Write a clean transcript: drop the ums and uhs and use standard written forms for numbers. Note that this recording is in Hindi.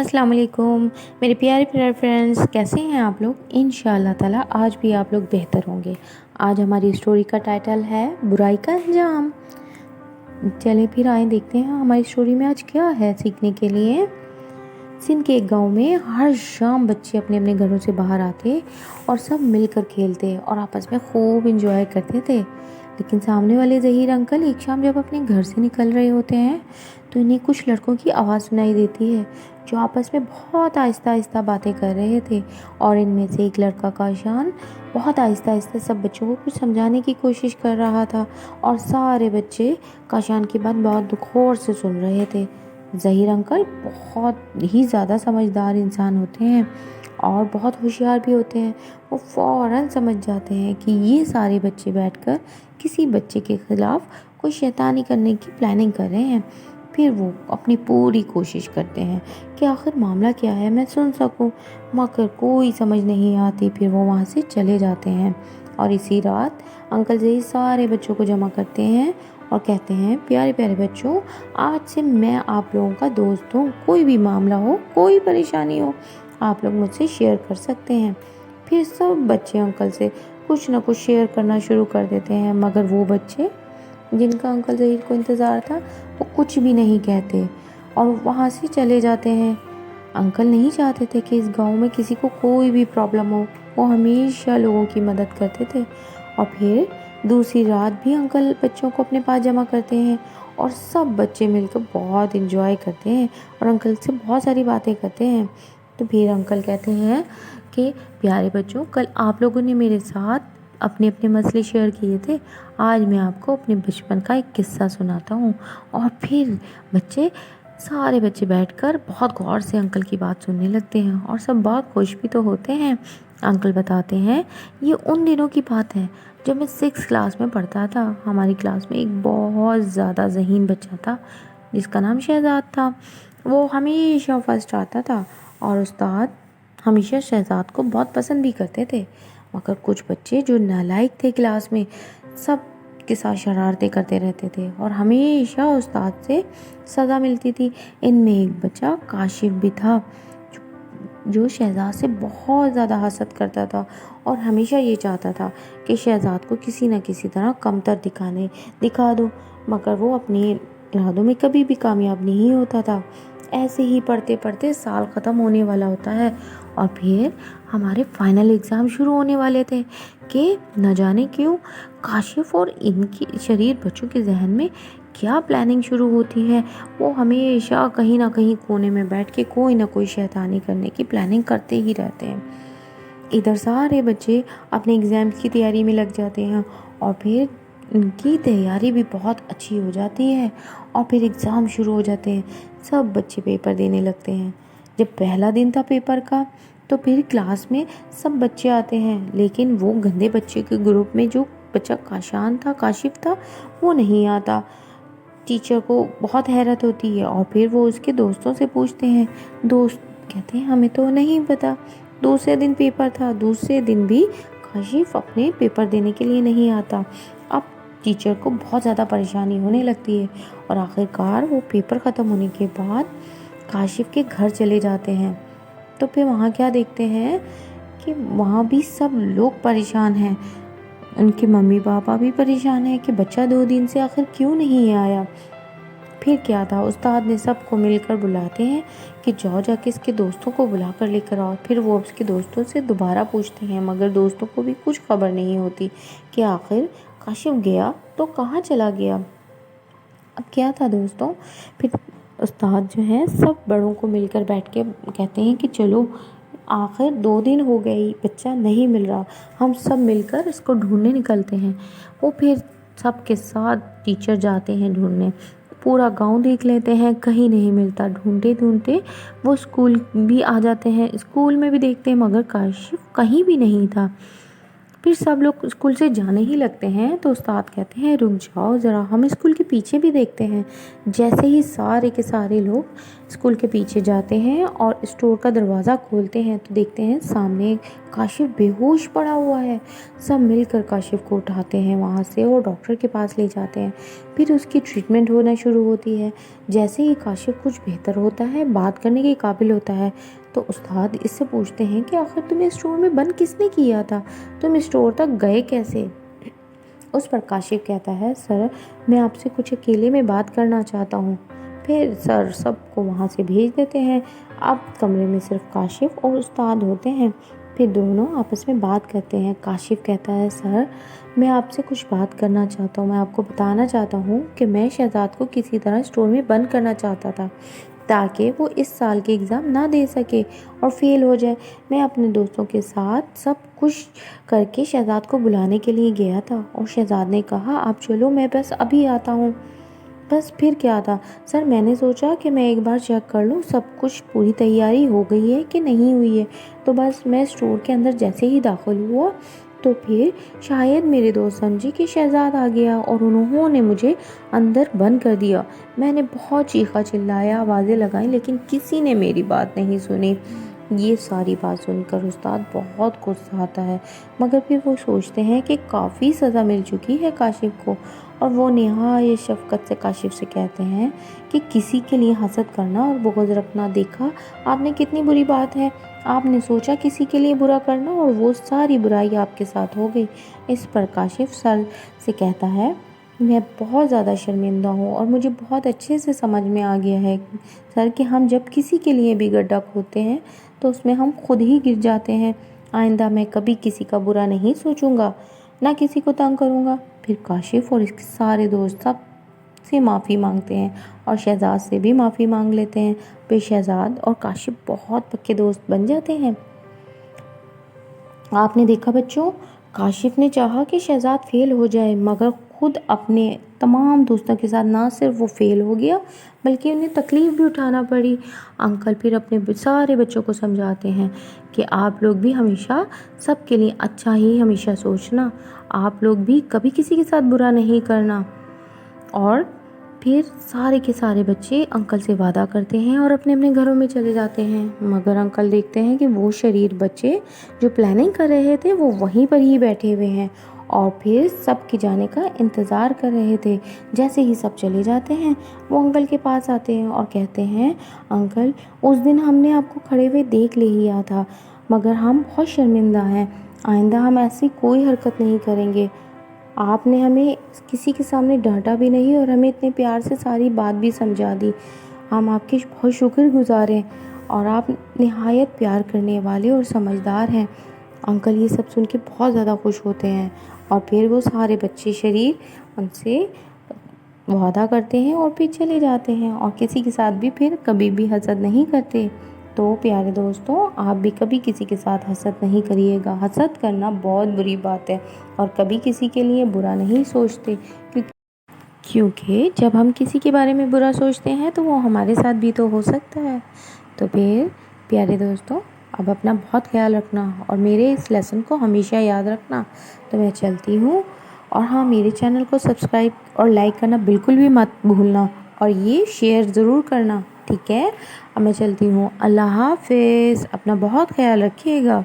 अस्सलाम वालेकुम मेरे प्यारे प्यारे फ्रेंड्स, कैसे हैं आप लोग। इंशाअल्लाह ताला आज भी आप लोग बेहतर होंगे। आज हमारी स्टोरी का टाइटल है बुराई का अंजाम। चलें फिर आए देखते हैं हमारी स्टोरी में आज क्या है सीखने के लिए। सिंध के एक गांव में हर शाम बच्चे अपने अपने घरों से बाहर आते और सब मिलकर खेलते और आपस में खूब इंजॉय करते थे। लेकिन सामने वाले ज़हीर अंकल एक शाम जब अपने घर से निकल रहे होते हैं तो इन्हें कुछ लड़कों की आवाज़ सुनाई देती है जो आपस में बहुत आहिस्ता आहिस्ता बातें कर रहे थे। और इनमें से एक लड़का काशान बहुत आहिस्ता आहिस्ता सब बच्चों को कुछ समझाने की कोशिश कर रहा था और सारे बच्चे काशान की बात बहुत गौर से सुन रहे थे। ज़हीर अंकल बहुत ही ज़्यादा समझदार इंसान होते हैं और बहुत होशियार भी होते हैं। वो फ़ौरन समझ जाते हैं कि ये सारे बच्चे बैठकर किसी बच्चे के ख़िलाफ़ कोई शैतानी करने की प्लानिंग कर रहे हैं। फिर वो अपनी पूरी कोशिश करते हैं कि आखिर मामला क्या है मैं सुन सकूं, मगर कोई समझ नहीं आती। फिर वो वहाँ से चले जाते हैं और इसी रात अंकल ज़हीर सारे बच्चों को जमा करते हैं और कहते हैं, प्यारे प्यारे बच्चों, आज से मैं आप लोगों का दोस्त हूँ। कोई भी मामला हो, कोई परेशानी हो, आप लोग मुझसे शेयर कर सकते हैं। फिर सब बच्चे अंकल से कुछ ना कुछ शेयर करना शुरू कर देते हैं, मगर वो बच्चे जिनका अंकल ज़हीर को इंतज़ार था वो कुछ भी नहीं कहते और वहाँ से चले जाते हैं। अंकल नहीं चाहते थे कि इस गांव में किसी को कोई भी प्रॉब्लम हो। वो हमेशा लोगों की मदद करते थे। और फिर दूसरी रात भी अंकल बच्चों को अपने पास जमा करते हैं और सब बच्चे मिलकर बहुत इंजॉय करते हैं और अंकल से बहुत सारी बातें करते हैं। तो फिर अंकल कहते हैं कि प्यारे बच्चों, कल आप लोगों ने मेरे साथ अपने अपने मसले शेयर किए थे, आज मैं आपको अपने बचपन का एक किस्सा सुनाता हूँ। और फिर सारे बच्चे बैठकर बहुत गौर से अंकल की बात सुनने लगते हैं और सब बहुत खुश भी तो होते हैं। अंकल बताते हैं, ये उन दिनों की बात है जब मैं 6 क्लास में पढ़ता था। हमारी क्लास में एक बहुत ज़्यादा ज़हीन बच्चा था जिसका नाम शहजाद था। वो हमेशा फर्स्ट आता था और उस्ताद हमेशा शहजाद को बहुत पसंद भी करते थे। मगर कुछ बच्चे जो नालायक थे क्लास में, सब के साथ शरारतें करते रहते थे और हमेशा उस्ताद से सज़ा मिलती थी। इनमें एक बच्चा काशिफ भी था जो शहजाद से बहुत ज़्यादा हसद करता था और हमेशा ये चाहता था कि शहजाद को किसी न किसी तरह कमतर दिखा दो, मगर वो अपने इरादों में कभी भी कामयाब नहीं होता था। ऐसे ही पढ़ते पढ़ते साल ख़त्म होने वाला होता है और फिर हमारे फाइनल एग्ज़ाम शुरू होने वाले थे कि न जाने क्यों काशिफ और इनकी शरीर बच्चों के जहन में क्या प्लानिंग शुरू होती है। वो हमेशा कहीं ना कहीं कोने में बैठ के कोई ना कोई शैतानी करने की प्लानिंग करते ही रहते हैं। इधर सारे बच्चे अपने एग्ज़ाम्स की तैयारी में लग जाते हैं और फिर इनकी तैयारी भी बहुत अच्छी हो जाती है और फिर एग्ज़ाम शुरू हो जाते हैं। सब बच्चे पेपर देने लगते हैं। जब पहला दिन था पेपर का तो फिर क्लास में सब बच्चे आते हैं, लेकिन वो गंदे बच्चे के ग्रुप में जो बच्चा काशिफ था वो नहीं आता। टीचर को बहुत हैरत होती है और फिर वो उसके दोस्तों से पूछते हैं। दोस्त कहते हैं, हमें तो नहीं पता, दूसरे दिन पेपर था, दूसरे दिन भी काशिफ अपने पेपर देने के लिए नहीं आता। अब टीचर को बहुत ज़्यादा परेशानी होने लगती है और आखिरकार वो पेपर ख़त्म होने के बाद काशिफ के घर चले जाते हैं। तो फिर वहाँ क्या देखते हैं कि वहाँ भी सब लोग परेशान हैं। उनके मम्मी पापा भी परेशान हैं कि बच्चा 2 दिन से आखिर क्यों नहीं आया। फिर क्या था, उस्ताद ने सबको मिलकर बुलाते हैं कि जाओ जाके इसके दोस्तों को बुला कर लेकर आओ। फिर वो उसके दोस्तों से दोबारा पूछते हैं, मगर दोस्तों को भी कुछ खबर नहीं होती कि आखिर काशिफ गया तो कहाँ चला गया। अब क्या था दोस्तों, फिर उस्ताद जो है सब बड़ों को मिलकर बैठ के कहते हैं कि चलो, आखिर 2 दिन हो गए बच्चा नहीं मिल रहा, हम सब मिलकर इसको ढूंढने निकलते हैं। वो फिर सब के साथ टीचर जाते हैं ढूंढने। पूरा गांव देख लेते हैं, कहीं नहीं मिलता। ढूंढते ढूंढते वो स्कूल भी आ जाते हैं, स्कूल में भी देखते हैं, मगर काशिफ कहीं भी नहीं था। फिर सब लोग स्कूल से जाने ही लगते हैं तो उस्ताद कहते हैं रुक जाओ ज़रा, हम स्कूल के पीछे भी देखते हैं। जैसे ही सारे के सारे लोग स्कूल के पीछे जाते हैं और स्टोर का दरवाज़ा खोलते हैं तो देखते हैं सामने काशिफ बेहोश पड़ा हुआ है। सब मिलकर काशिफ को उठाते हैं वहाँ से और डॉक्टर के पास ले जाते हैं। फिर उसकी ट्रीटमेंट होना शुरू होती है। जैसे ही काशिफ कुछ बेहतर होता है, बात करने के काबिल होता है, तो उस्ताद इससे पूछते हैं कि आखिर तुम्हें स्टोर में बंद किसने किया था, तुम स्टोर तक गए कैसे। उस पर काशिफ कहता है सर मैं आपसे कुछ अकेले में बात करना चाहता हूँ। फिर सर सबको वहाँ से भेज देते हैं। अब कमरे में सिर्फ काशिफ और उस्ताद होते हैं। फिर दोनों आपस में बात करते हैं। काशिफ कहता है सर मैं आपसे कुछ बात करना चाहता हूँ, मैं आपको बताना चाहता हूँ कि मैं शहजाद को किसी तरह स्टोर में बंद करना चाहता था ताकि वो इस साल के एग्ज़ाम ना दे सके और फेल हो जाए। मैं अपने दोस्तों के साथ सब कुछ करके शहजाद को बुलाने के लिए गया था और शहजाद ने कहा आप चलो मैं बस अभी आता हूँ। बस फिर क्या था सर, मैंने सोचा कि मैं एक बार चेक कर लूँ सब कुछ पूरी तैयारी हो गई है कि नहीं हुई है। तो बस मैं स्टोर के अंदर जैसे ही दाखिल हुआ तो फिर शायद मेरे दोस्त समझे कि शहजाद आ गया और उन्होंने मुझे अंदर बंद कर दिया। मैंने बहुत चीखा चिल्लाया, आवाज़ें लगाई, लेकिन किसी ने मेरी बात नहीं सुनी। ये सारी बात सुनकर उस्ताद बहुत गुस्सा आता है, मगर फिर वो सोचते हैं कि काफ़ी सज़ा मिल चुकी है काशिफ को और वो निहायत शफ़क़त से काशिफ से कहते हैं कि किसी के लिए हसद करना और बुग़्ज़ रखना देखा आपने कितनी बुरी बात है। आपने सोचा किसी के लिए बुरा करना और वो सारी बुराई आपके साथ हो गई। इस पर काशिफ सर से कहता है मैं बहुत ज़्यादा शर्मिंदा हूँ और मुझे बहुत अच्छे से समझ में आ गया है सर कि हम जब किसी के लिए भी गड्ढा खोदते हैं तो उसमें हम खुद ही गिर जाते हैं। आइंदा मैं कभी किसी का बुरा नहीं सोचूंगा, ना किसी को तंग करूंगा। फिर काशिफ और इसके सारे दोस्त सब से माफ़ी मांगते हैं और शहजाद से भी माफ़ी मांग लेते हैं। फिर शहजाद और काशिफ बहुत पक्के दोस्त बन जाते हैं। आपने देखा बच्चों, काशिफ ने चाहा कि शहजाद फेल हो जाए, मगर खुद अपने तमाम दोस्तों के साथ ना सिर्फ वो फेल हो गया बल्कि उन्हें तकलीफ़ भी उठाना पड़ी। अंकल फिर अपने सारे बच्चों को समझाते हैं कि आप लोग भी हमेशा सबके लिए अच्छा ही हमेशा सोचना, आप लोग भी कभी किसी के साथ बुरा नहीं करना। और फिर सारे के सारे बच्चे अंकल से वादा करते हैं और अपने अपने घरों में चले जाते हैं। मगर अंकल देखते हैं कि वो शरीर बच्चे जो प्लानिंग कर रहे थे वो वहीं पर ही बैठे हुए हैं और फिर सब के जाने का इंतज़ार कर रहे थे। जैसे ही सब चले जाते हैं वो अंकल के पास आते हैं और कहते हैं अंकल उस दिन हमने आपको खड़े हुए देख लिया था, मगर हम बहुत शर्मिंदा हैं, आइंदा हम ऐसी कोई हरकत नहीं करेंगे। आपने हमें किसी के सामने डांटा भी नहीं और हमें इतने प्यार से सारी बात भी समझा दी। हम आपके बहुत शुक्रगुज़ार हैं और आप निहायत प्यार करने वाले और समझदार हैं। अंकल ये सब सुन के बहुत ज़्यादा खुश होते हैं और फिर वो सारे बच्चे शरीर उनसे वादा करते हैं और फिर चले जाते हैं और किसी के साथ भी फिर कभी भी हसद नहीं करते। तो प्यारे दोस्तों, आप भी कभी किसी के साथ हसद नहीं करिएगा। हसद करना बहुत बुरी बात है और कभी किसी के लिए बुरा नहीं सोचते, क्योंकि जब हम किसी के बारे में बुरा सोचते हैं तो वो हमारे साथ भी तो हो सकता है। तो फिर प्यारे दोस्तों, अब अपना बहुत ख्याल रखना और मेरे इस लेसन को हमेशा याद रखना। तो मैं चलती हूँ और हाँ, मेरे चैनल को सब्सक्राइब और लाइक करना बिल्कुल भी मत भूलना और ये शेयर ज़रूर करना, ठीक है। अब मैं चलती हूँ, अल्लाह हाफ़िज़, अपना बहुत ख्याल रखिएगा।